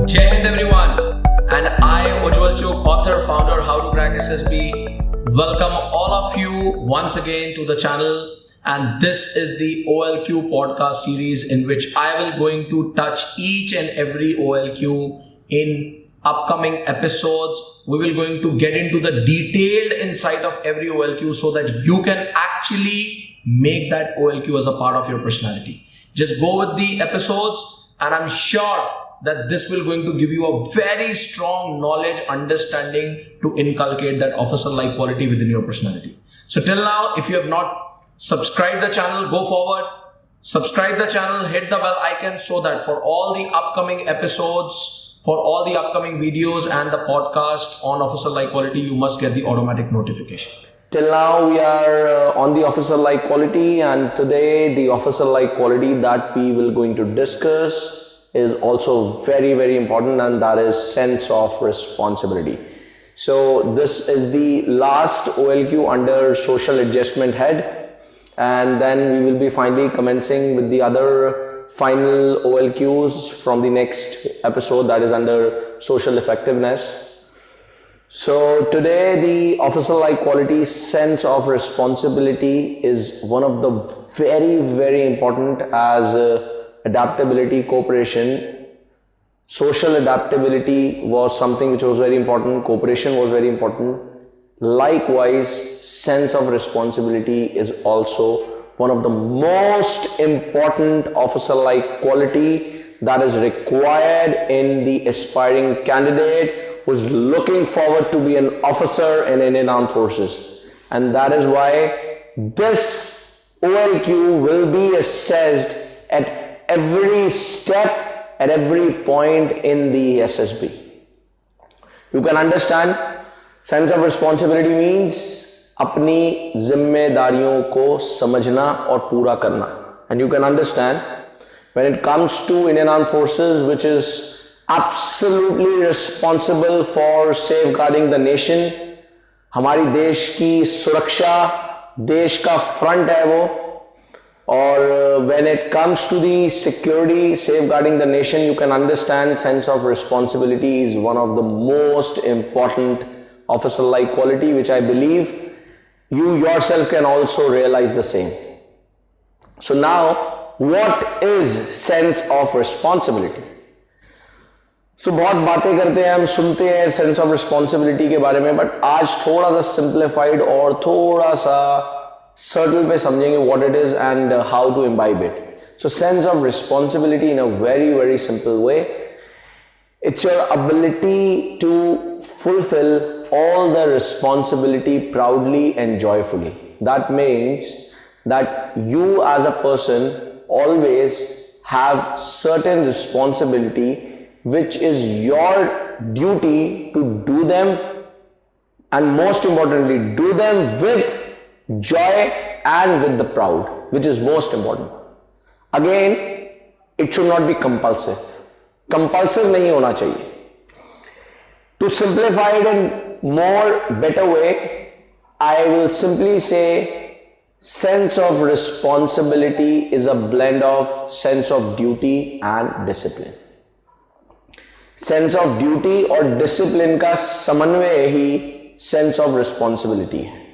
Jai Hind everyone, and I, Ujjwal, author, founder, How to Crack SSB, welcome all of you once again to the channel. And this is the OLQ podcast series in which I will going to touch each and every OLQ in upcoming episodes. We will going to get into the detailed insight of every OLQ so that you can actually make that OLQ as a part of your personality. Just go with the episodes, and I'm sure that this will going to give you a very strong knowledge, understanding to inculcate that officer-like quality within your personality. So till now, if you have not subscribed the channel, go forward, subscribe the channel, hit the bell icon so that for all the upcoming episodes, for all the upcoming videos and the podcast on officer-like quality, you must get the automatic notification. Till now we are on the officer-like quality, and today the officer-like quality that we will going to discuss is also very important, and that is sense of responsibility. So this is the last OLQ under social adjustment head, and then we will be finally commencing with the other final OLQs from the next episode, that is under social effectiveness. So today the officer-like quality, sense of responsibility, is one of the very important as adaptability, cooperation. Social adaptability was something which was very important. Cooperation was very important. Likewise, sense of responsibility is also one of the most important officer-like quality that is required in the aspiring candidate who is looking forward to be an officer in Indian Armed Forces. And that is why this OLQ will be assessed at every step, at every point in the SSB. You can understand, sense of responsibility means अपनी जिम्मेदारियों को समझना और पूरा करना. And you can understand, when it comes to Indian Armed Forces, which is absolutely responsible for safeguarding the nation, हमारी देश की सुरक्षा, देश का फ्रंट है वो. Or when it comes to the security, safeguarding the nation, you can understand sense of responsibility is one of the most important officer-like quality, which I believe you yourself can also realize the same. So now, what is sense of responsibility? So बहुत बातें करते हैं, हम सुनते हैं sense of responsibility के बारे में, but आज थोड़ा सा simplified और थोड़ा सा subtle पे समझेंगे what it is and how to imbibe it. So sense of responsibility in a very simple way, it's your ability to fulfill all the responsibility proudly and joyfully. That means that you as a person always have certain responsibility which is your duty to do them, and most importantly do them with joy and with the proud, which is most important. Again, it should not be compulsive. Compulsive नहीं होना चाहिए. To simplify it in more better way, I will simply say sense of responsibility is a blend of sense of duty and discipline. Sense of duty और discipline का समन्वय ही sense of responsibility है.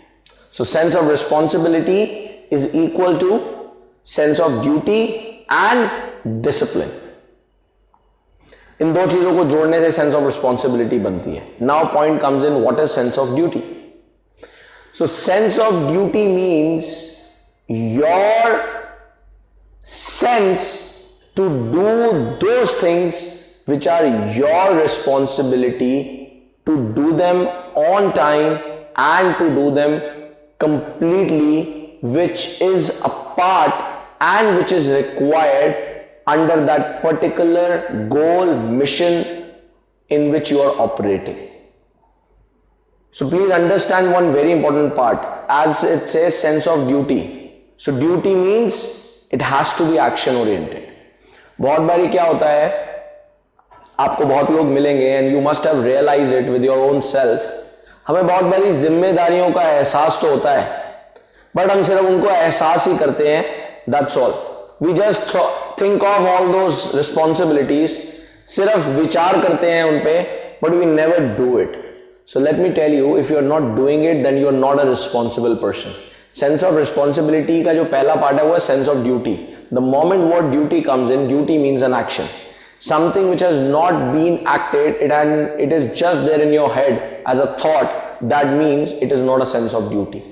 So sense of responsibility is equal to sense of duty and discipline. इन दो चीजों को जोड़ने से sense of responsibility बनती है. Now point comes in, what is sense of duty? So sense of duty means your sense to do those things which are your responsibility, to do them on time and to do them completely, which is a part and which is required under that particular goal, mission in which you are operating. So please understand one very important part, as it says sense of duty. So duty means it has to be action oriented. बहुत बारी क्या होता है, आपको बहुत लोग मिलेंगे and you must have realized it with your own self. हमें बहुत बड़ी जिम्मेदारियों का एहसास तो होता है, बट हम सिर्फ उनको एहसास ही करते हैं, that's all. We just think of all those responsibilities सिर्फ विचार करते हैं उन पे, but we never do it. So let me tell you, if you are not doing it, then you are not a responsible person. Sense of responsibility का जो पहला part है वो है sense of duty. The moment word duty comes in, duty means an action. Something which has not been acted, it is just there in your head as a thought, that means it is not a sense of duty.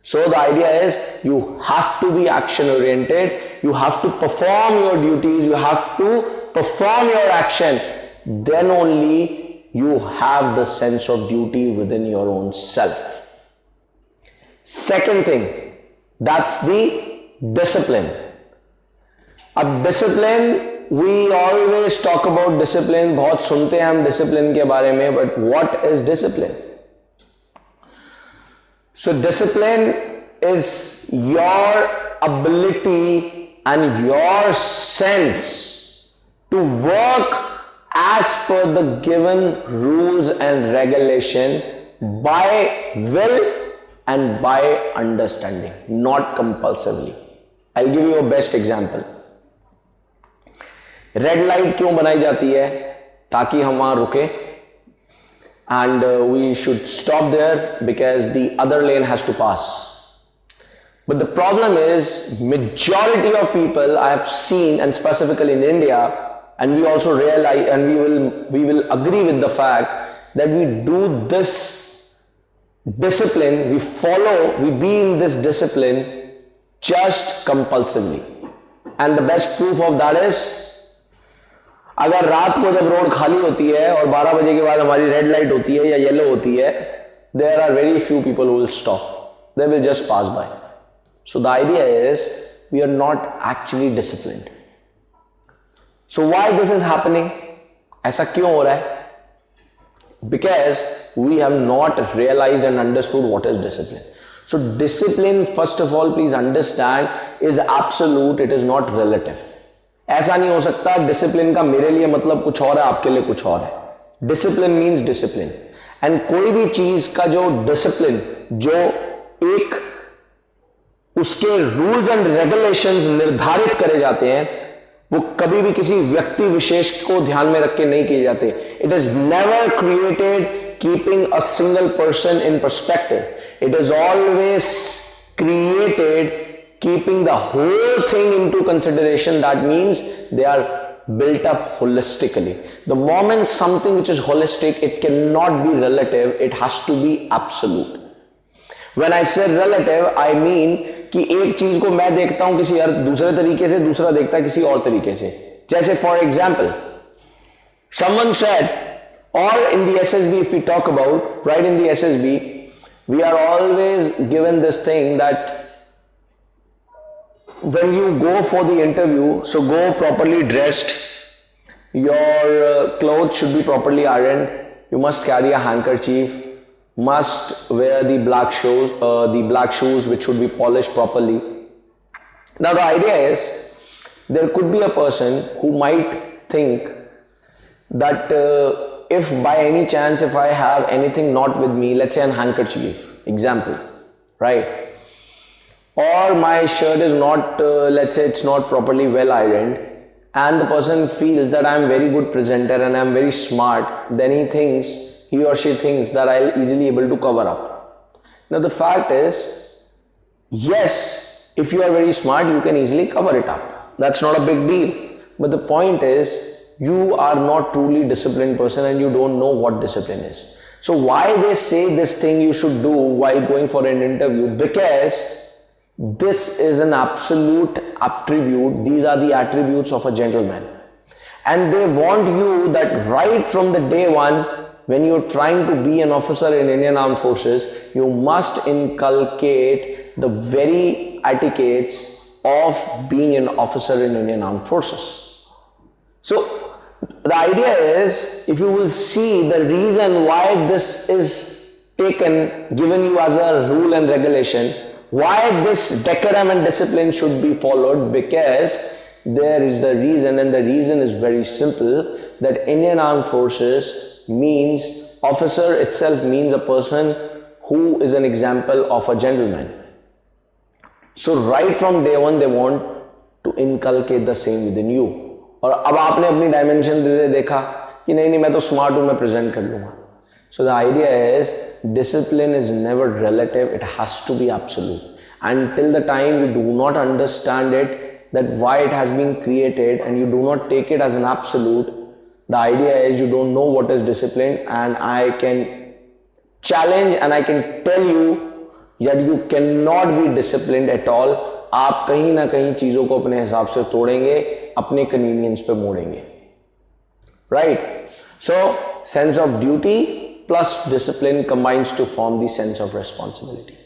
So the idea is you have to be action oriented, you have to perform your duties, you have to perform your action, then only you have the sense of duty within your own self. Second thing, that's the discipline. अब discipline, we always talk about discipline, बहुत सुनते हैं हम discipline के बारे में, but what is discipline? So discipline is your ability and your sense to work as per the given rules and regulation by will and by understanding, not compulsively. I'll give you a best example. Red light क्यों बनाई जाती है? ताकि हम वहां रुके, and we should stop there because the other lane has to pass. But the problem is, majority of people I have seen, and specifically in India, and we also realize, and we will agree with the fact that we do this discipline, we be in this discipline just compulsively. And the best proof of that is, अगर रात को जब road खाली होती है और 12 बजे के बाद हमारी रेड लाइट होती है या येलो होती है, there are very few people who will stop. They will just pass by. So the idea is, we are not actually disciplined. So why this is happening? ऐसा क्यों हो रहा है? Because we have not realized and understood what is discipline. So discipline, first of all, please understand, is absolute, it is not relative. ऐसा नहीं हो सकता discipline का मेरे लिए मतलब कुछ और है, आपके लिए कुछ और है. Discipline means discipline. एंड कोई भी चीज का जो डिसिप्लिन, जो एक उसके रूल्स एंड रेगुलेशंस निर्धारित करे जाते हैं, वो कभी भी किसी व्यक्ति विशेष को ध्यान में रख के नहीं किए जाते. It is never created keeping a single person in perspective. It is always created keeping the whole thing into consideration. That means they are built up holistically. The moment something which is holistic, it cannot be relative, it has to be absolute. When I say relative, I mean कि एक चीज को मैं देखता हूं किसी दूसरे तरीके से, दूसरा देखता है किसी और तरीके से. जैसे for example, someone said, or in the SSB, if we talk about, right, in the SSB, we are always given this thing that when you go for the interview, so go properly dressed, your clothes should be properly ironed, you must carry a handkerchief, must wear the black shoes which should be polished properly. Now the idea is, there could be a person who might think that if by any chance, if I have anything not with me, let's say an handkerchief, example, right, or my shirt is not, let's say it's not properly well ironed, and the person feels that I'm very good presenter and I'm very smart, then he or she thinks that I'll easily able to cover up. Now the fact is, yes, if you are very smart, you can easily cover it up. That's not a big deal. But the point is, you are not truly disciplined person and you don't know what discipline is. So why they say this thing you should do while going for an interview? Because this is an absolute attribute. These are the attributes of a gentleman. And they want you that right from the day one, when you're trying to be an officer in Indian Armed Forces, you must inculcate the very etiquettes of being an officer in Indian Armed Forces. So the idea is, if you will see the reason why this is given you as a rule and regulation, why this decorum and discipline should be followed, because there is the reason, and the reason is very simple, that Indian Armed Forces means, officer itself means a person who is an example of a gentleman. So right from day one, they want to inculcate the same within you. और अब आपने अपनी dimension देखा कि नहीं मैं तो smart हूं, मैं प्रेजेंट कर लूंगा. So the idea is discipline is never relative, it has to be absolute. And till the time you do not understand it, that why it has been created, and you do not take it as an absolute, the idea is you don't know what is discipline, and I can challenge and I can tell you that you cannot be disciplined at all. आप कहीं ना कहीं चीजों को अपने हिसाब से तोड़ेंगे, अपने कन्वीनियंस पे मोड़ेंगे. Right? So sense of duty plus discipline combines to form the sense of responsibility.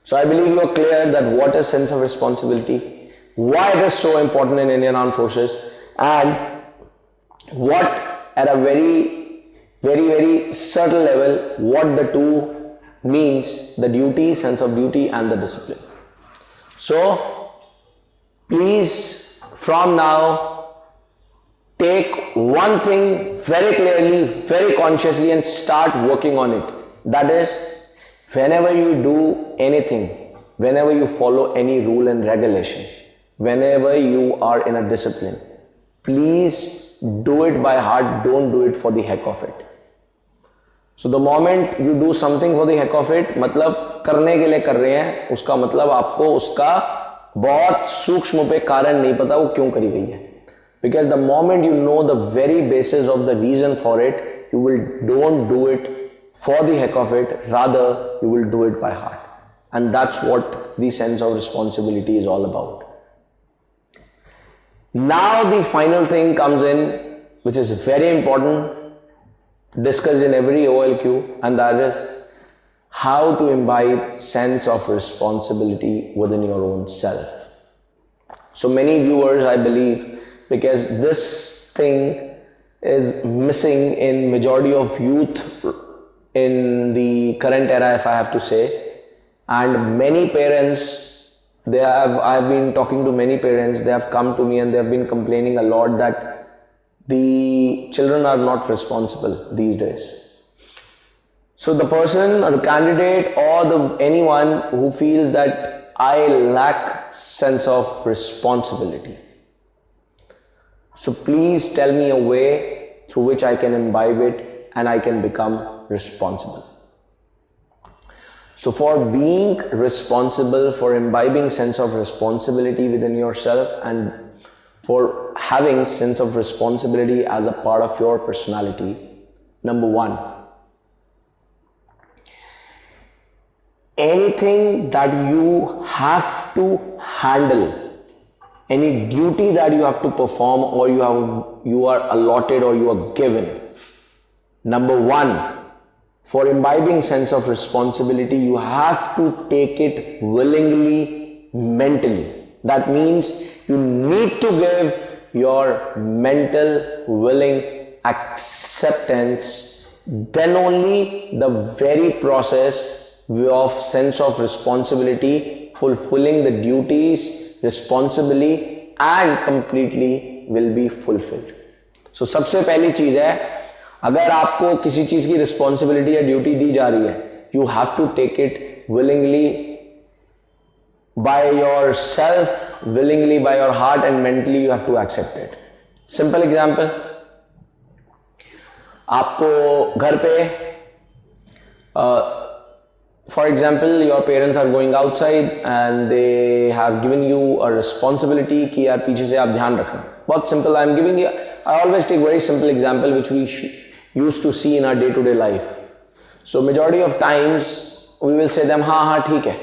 So I believe you are clear that what is sense of responsibility, why it is so important in Indian Armed Forces, and what at a very subtle level, what the two means, the duty, sense of duty and the discipline. So please from now take one thing very clearly, very consciously, and start working on it. That is, whenever you do anything, whenever you follow any rule and regulation, whenever you are in a discipline, please do it by heart, don't do it for the heck of it. So the moment you do something for the heck of it, मतलब करने के लिए कर रहे हैं, उसका मतलब आपको उसका बहुत सूक्ष्म पे कारण नहीं पता वो क्यों करी गई है. Because the moment you know the very basis of the reason for it, don't do it for the heck of it, rather you will do it by heart. And that's what the sense of responsibility is all about. Now the final thing comes in, which is very important, discussed in every OLQ, and that is how to imbibe sense of responsibility within your own self. So many viewers, I believe, because this thing is missing in majority of youth in the current era, if I have to say, and many parents, I've been talking to many parents, they have come to me and they have been complaining a lot that the children are not responsible these days. So the person or the candidate or anyone who feels that I lack sense of responsibility, so please tell me a way through which I can imbibe it and I can become responsible. So for being responsible, for imbibing sense of responsibility within yourself, and for having sense of responsibility as a part of your personality, number one, anything that you have to handle, any duty that you have to perform or you are allotted or you are given, number one, for imbibing sense of responsibility, you have to take it willingly, mentally. That means you need to give your mental willing acceptance. Then only the very process of sense of responsibility, fulfilling the duties responsibly and completely will be fulfilled. So सबसे पहली चीज है, अगर आपको किसी चीज की responsibility या ड्यूटी दी जा रही है, you have to take it willingly by yourself, willingly by your heart, and mentally you have to accept it. Simple example, आपको घर पे for example your parents are going outside and they have given you a responsibility कि यार पीछे से आप ध्यान रखना. बहुत simple, I am giving you, I always take very simple example which we used to see in our day-to-day life. So majority of times we will say them, हाँ ठीक है.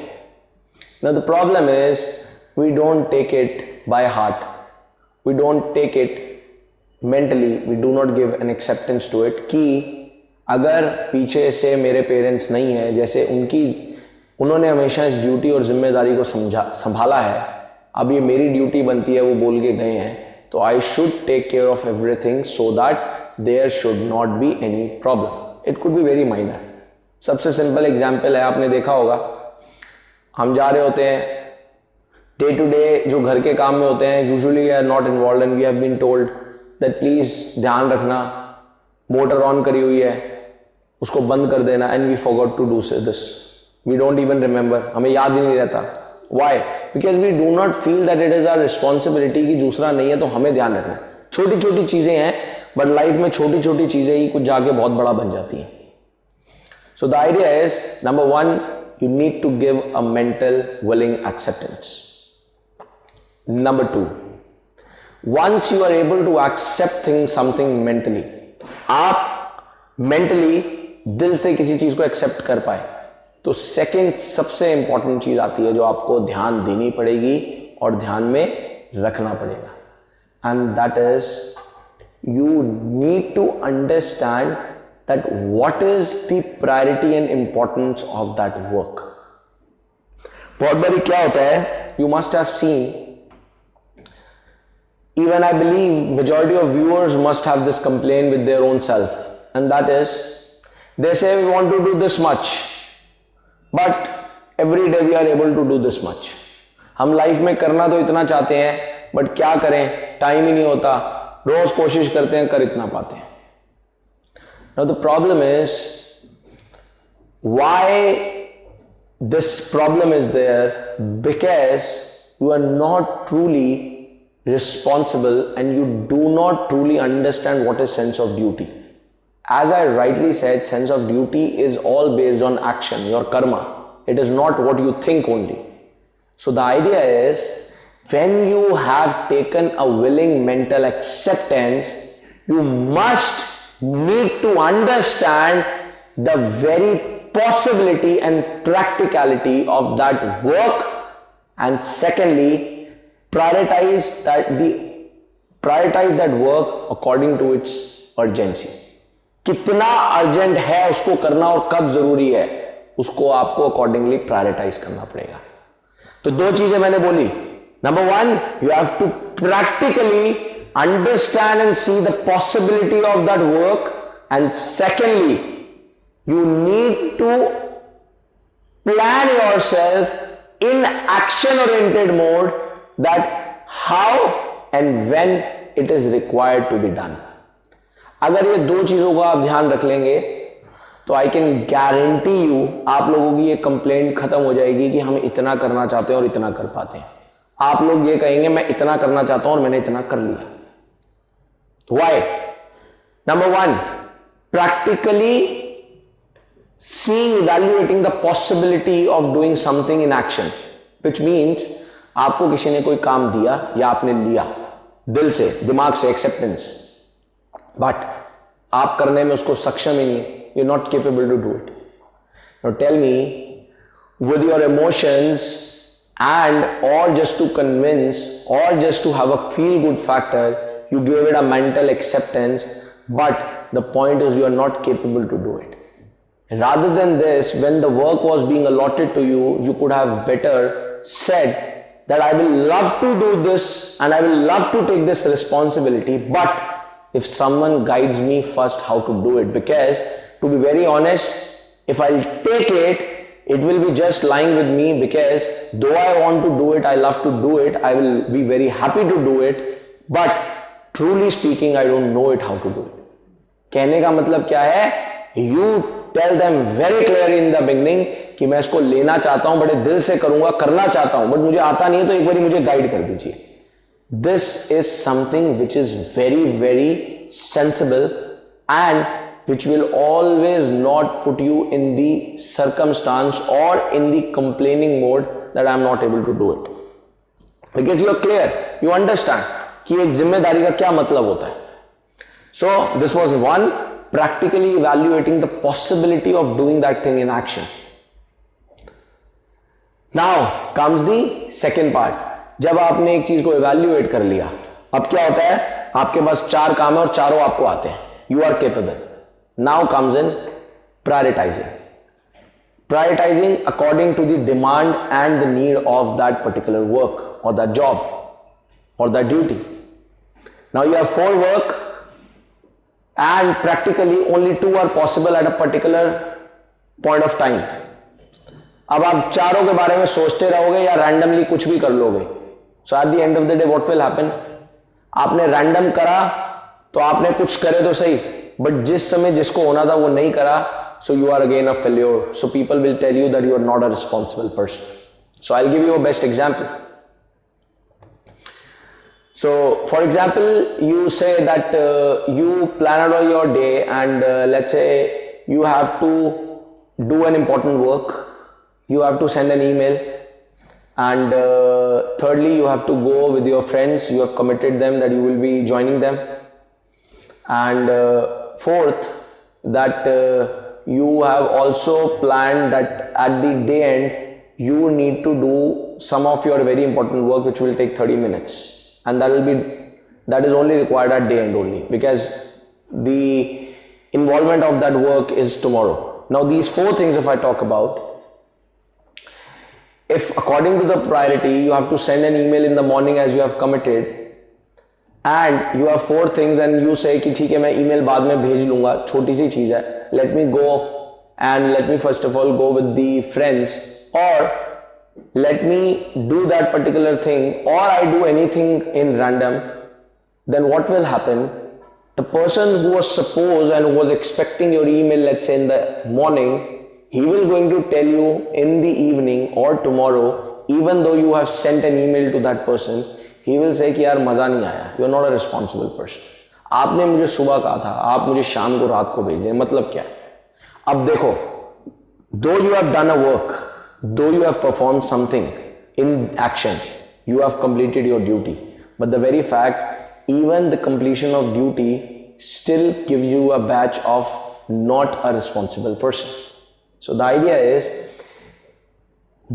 Now the problem is we don't take it by heart. We don't take it mentally. We do not give an acceptance to it कि अगर पीछे से मेरे parents नहीं है, जैसे उन्होंने हमेशा इस ड्यूटी और जिम्मेदारी को संभाला है, अब ये मेरी ड्यूटी बनती है, वो बोल के गए हैं, तो I should take care of everything so that there should not be any problem. It could be very minor. सबसे सिंपल एग्जाम्पल है, आपने देखा होगा, हम जा रहे होते हैं डे टू डे जो घर के काम में होते हैं, usually are not involve and we have been told that please ध्यान रखना, मोटर ऑन करी हुई है, उसको बंद कर देना, and we forgot to do this. We don't even remember, हमें याद ही नहीं रहता. Why? Because we do not feel that it is our responsibility कि दूसरा नहीं है तो हमें ध्यान रखना. छोटी छोटी चीजें हैं, बट लाइफ में छोटी छोटी चीजें ही कुछ जाके बहुत बड़ा बन जाती हैं. So the idea is, number one, you need to give a mental willing acceptance. Number two, once you are able to accept something mentally, आप mentally दिल से किसी चीज को accept कर पाए, तो सेकंड सबसे इंपॉर्टेंट चीज आती है जो आपको ध्यान देनी पड़ेगी और ध्यान में रखना पड़ेगा. And that is, you need to understand that what is the priority and importance of that work. बहुत बारी क्या होता है, you must have seen, even I believe majority of viewers must have this complaint with their own self, and that is, they say we want to do this much, but every day we are able to do this much. हम life में करना तो इतना चाहते हैं, but क्या करें, time ही नहीं होता, रोज कोशिश करते हैं, कर इतना पाते हैं. Now the problem is, why this problem is there, because you are not truly responsible and you do not truly understand what is sense of duty. As I rightly said, sense of duty is all based on action, your karma. It is not what you think only. So the idea is, when you have taken a willing mental acceptance, you must need to understand the very possibility and practicality of that work, and secondly, prioritize that work according to its urgency. कितना urgent है उसको करना और कब जरूरी है उसको आपको अकॉर्डिंगली प्रायोरिटाइज करना पड़ेगा. तो दो चीजें मैंने बोली. Number one, you have to practically understand and see the possibility of that work, and secondly, you need to plan yourself in action oriented mode that how and when it is required to be done. अगर ये दो चीजों का आप ध्यान रख लेंगे तो आई कैन गारंटी यू आप लोगों की ये कंप्लेंट खत्म हो जाएगी कि हम इतना करना चाहते हैं और इतना कर पाते हैं. आप लोग ये कहेंगे मैं इतना करना चाहता हूं और मैंने इतना कर लिया. Why? Number one, practically seeing, evaluating the possibility of doing something in action, which means आपको किसी ने कोई काम दिया या आपने लिया दिल से, दिमाग से, एक्सेप्टेंस, बट आप करने में उसको सक्षम ही नहीं, you not capable to do it. Now tell me, with your emotions and or just to convince or just to have a feel good factor, you gave it a mental acceptance, but the point is you are not capable to do it. Rather than this, when the work was being allotted to you, you could have better said that I will love to do this and I will love to take this responsibility, but if someone guides me first how to do it, because to be very honest, if I'll take it, it will be just lying with me, because though I want to do it, I love to do it, I will be very happy to do it, but truly speaking, I don't know it how to do it. कहने का मतलब क्या है? You tell them very clearly in the beginning कि मैं इसको लेना चाहता हूं, बड़े दिल से करूंगा, करना चाहता हूं, बट मुझे आता नहीं है, तो एक बारी मुझे गाइड कर दीजिए. This is something which is very, very sensible and which will always not put you in the circumstance or in the complaining mode that I am not able to do it. Because you are clear, you understand कि एक जिम्मेदारी का क्या मतलब होता है. So this was one, practically evaluating the possibility of doing that thing in action. Now comes the second part. जब आपने एक चीज को evaluate कर लिया, अब क्या होता है, आपके पास चार काम है और चारों आपको आते हैं, you are capable. Now comes in prioritizing. Prioritizing according to the demand and the need of that particular work or that job or that duty. Now you have 4 work and practically only 2 are possible at a particular point of time. अब आप चारों के बारे में सोचते रहोगे या randomly कुछ भी कर लोगे. So at the end of the day what will happen? आपने random करा तो आपने कुछ करे तो सही, बट जिस समय जिसको होना था वो नहीं करा, so you are again a failure. So people will tell you that you are not a responsible person. So I'll give you a best example. So, for example, you say that you plan out your day, and let's say you have to do an important work, you have to send an email, and thirdly, you have to go with your friends, you have committed them that you will be joining them, and fourth, that you have also planned that at the day end, you need to do some of your very important work which will take 30 minutes. And that is only required at day end only, because the involvement of that work is tomorrow. Now these four things, if I talk about, if according to the priority you have to send an email in the morning as you have committed, and you have four things and you say कि ठीक है मैं email बाद में भेज लूँगा, छोटी सी चीज़ है, let me go and let me first of all go with the friends, or let me do that particular thing, or I do anything in random, then what will happen? The person who was supposed and who was expecting your email, let's say in the morning, he will going to tell you in the evening or tomorrow, even though you have sent an email to that person, he will say कि यार मज़ा नहीं आया, you are not a responsible person. आपने मुझे सुबह कहा था, आप मुझे शाम को रात को भेज दें, मतलब क्या है? अब देखो, though you have done a work, though you have performed something in action, you have completed your duty, but the very fact, even the completion of duty still gives you a badge of not a responsible person. So the idea is,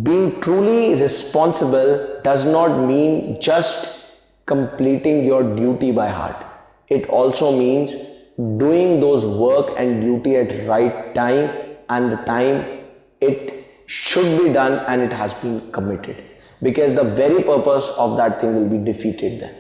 being truly responsible does not mean just completing your duty by heart. It also means doing those work and duty at right time and the time it should be done and it has been committed, because the very purpose of that thing will be defeated then.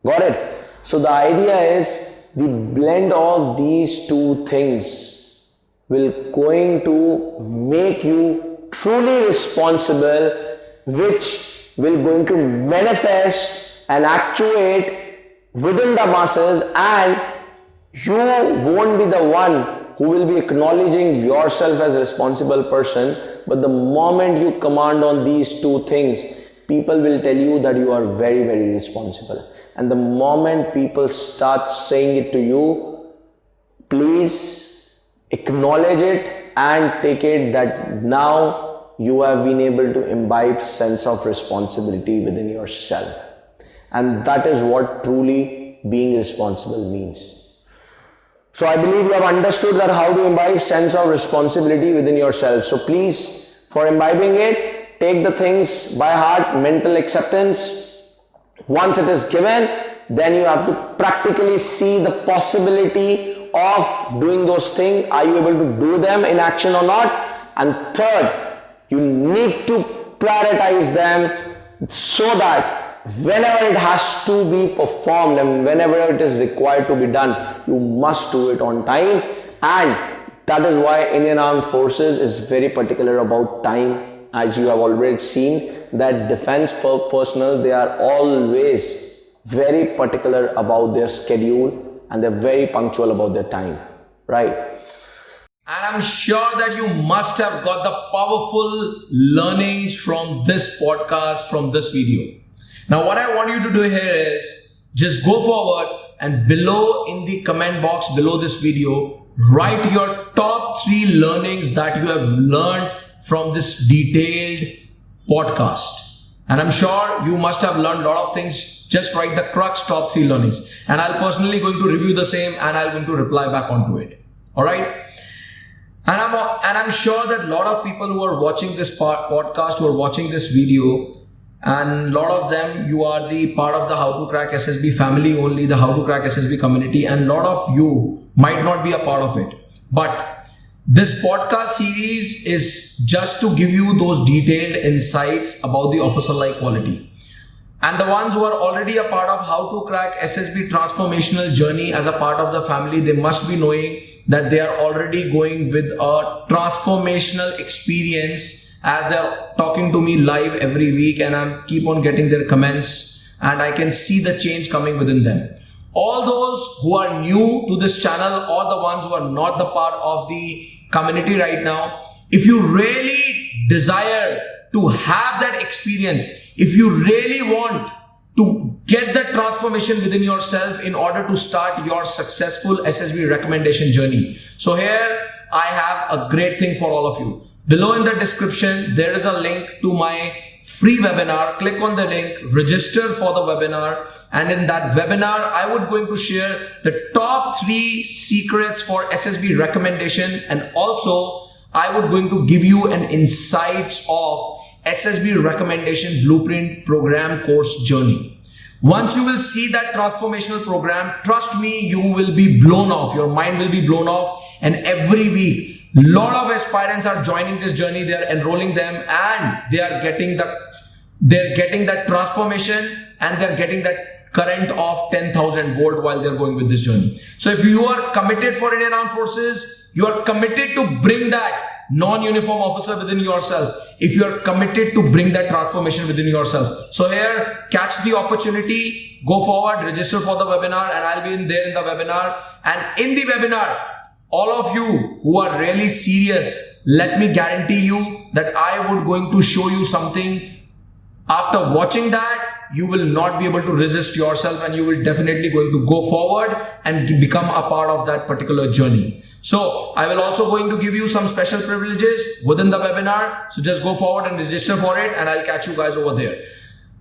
Got it? So the idea is the blend of these two things will going to make you truly responsible, which will going to manifest and actuate within the masses, and you won't be the one who will be acknowledging yourself as a responsible person, but the moment you command on these two things, people will tell you that you are very, very responsible. And the moment people start saying it to you, please acknowledge it and take it that now you have been able to imbibe sense of responsibility within yourself. And that is what truly being responsible means. So I believe you have understood that how to imbibe sense of responsibility within yourself. So please, for imbibing it, take the things by heart, mental acceptance. Once it is given, then you have to practically see the possibility of doing those things. Are you able to do them in action or not? And third, you need to prioritize them so that whenever it has to be performed and whenever it is required to be done, you must do it on time. And that is why Indian Armed Forces is very particular about time. As you have already seen, that defense personnel, they are always very particular about their schedule and they're very punctual about their time, right? And I'm sure that you must have got the powerful learnings from this podcast, from this video. Now, what I want you to do here is just go forward and below in the comment box below this video, write your top 3 learnings that you have learned from this detailed podcast. And I'm sure you must have learned a lot of things. Just write the crux top 3 learnings. And I'll personally going to review the same and I'm going to reply back onto it. All right. And I'm sure that a lot of people who are watching this podcast, who are watching this video, and a lot of them, you are the part of the How to Crack SSB family only, the How to Crack SSB community, and a lot of you might not be a part of it. But this podcast series is just to give you those detailed insights about the officer-like quality. And the ones who are already a part of How to Crack SSB transformational journey as a part of the family, they must be knowing that they are already going with a transformational experience as they're talking to me live every week, and I'm keep on getting their comments and I can see the change coming within them. All those who are new to this channel or the ones who are not the part of the community right now, if you really desire to have that experience, if you really want to get the transformation within yourself in order to start your successful SSB recommendation journey. So here I have a great thing for all of you. Below in the description, there is a link to my free webinar. Click on the link, register for the webinar, and in that webinar I would going to share the top 3 secrets for SSB recommendation, and also I would going to give you an insights of SSB recommendation blueprint program course journey. Once you will see that transformational program, trust me, you will be blown off. Your mind will be blown off, and every week lot of aspirants are joining this journey. They are enrolling them, and they are getting that transformation, and they're getting that current of 10,000 volt while they're going with this journey. So if you are committed for Indian Armed Forces, you are committed to bring that non-uniform officer within yourself, if you are committed to bring that transformation within yourself. So here, catch the opportunity, go forward, register for the webinar, and I'll be there in the webinar. And in the webinar, all of you who are really serious, let me guarantee you that I would going to show you something. After watching that, you will not be able to resist yourself, and you will definitely going to go forward and become a part of that particular journey. So I will also going to give you some special privileges within the webinar. So just go forward and register for it, and I'll catch you guys over there.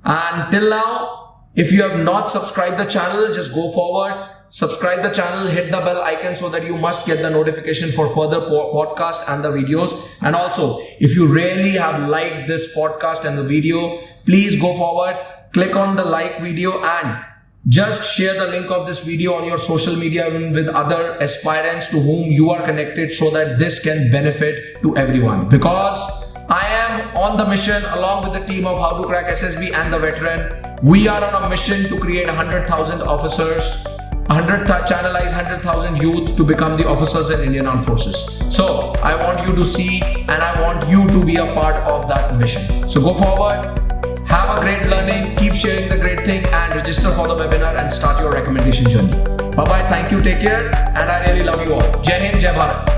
And till now, if you have not subscribed the channel, just go forward, subscribe the channel, hit the bell icon so that you must get the notification for further podcast and the videos. And also, if you really have liked this podcast and the video, please go forward, click on the like video, and just share the link of this video on your social media with other aspirants to whom you are connected, so that this can benefit to everyone. Because I am on the mission along with the team of How to Crack SSB and the veteran. We are on a mission to create 100,000 officers, channelize 100,000 youth to become the officers in Indian Armed Forces. So I want you to see, and I want you to be a part of that mission. So go forward, have a great learning, keep sharing the great thing, and register for the webinar and start your recommendation journey. Bye bye, thank you, take care, and I really love you all. Jai Hind, Jai Bharat.